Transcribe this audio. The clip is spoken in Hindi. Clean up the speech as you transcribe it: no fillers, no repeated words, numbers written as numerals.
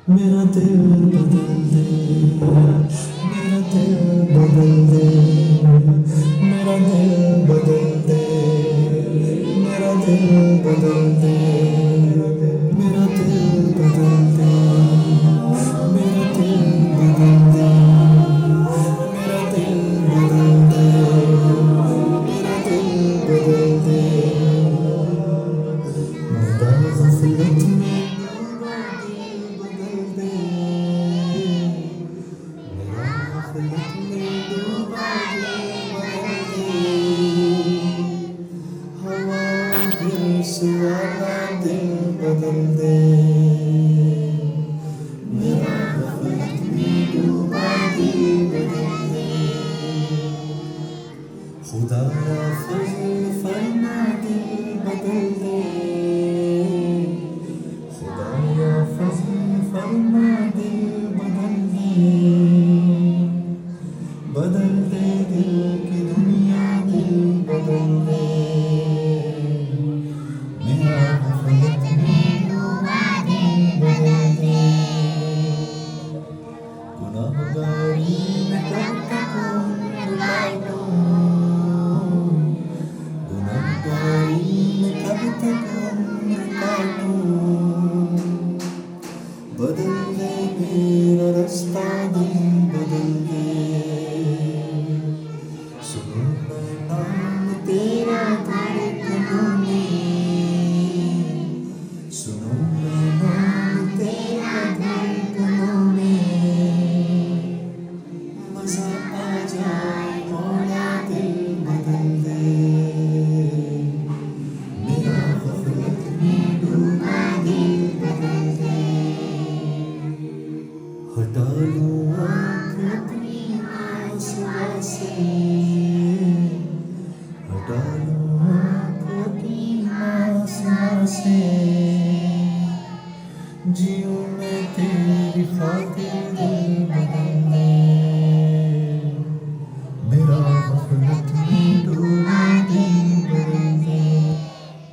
मेरा दिल बदल दे, मेरा दिल बदल दे, मेरा दिल बदल दे, मेरा दिल बदल दे, मेरा दिल बदल दे, मेरा दिल बदल दे, मेरा दिल बदल दे, मेरा दिल बदल दे। मेरा गफलत में डूबा दिल बदल दे, मेरा गफलत में डूबा दिल बदल दे। हवा हिल्स वाला दिल बदल दे, मेरा गफलत में डूबा दिल बदल दे। खुदाया फज़ल फरमा दिल बदल दे, खुदाया फज़ल फरमा दिल बदल दे। बदल दे दिल की दुनिया दिल बदल दे, मेरा गफलत में डूबा दिल बदल दे। गुनाहगारी में कब तक उम्र काटूं, गुनाहगारी में कब तक उम्र काटूं। बदल दे मेरा रास्ता दिल बदल दे, सुनूं मैं नाम तेरा धड़कनों में, सुनूं मैं नाम तेरा धड़कनों में। मज़ा आ जाए मौला दिल बदल दे, मेरा गफलत में डूबा दिल बदल दे। हटा लूं आँख अपनी आँसुओं से, हटा लूं आँख अपनी आँसुओं से। जीऊं मैं तेरी खातिर दिल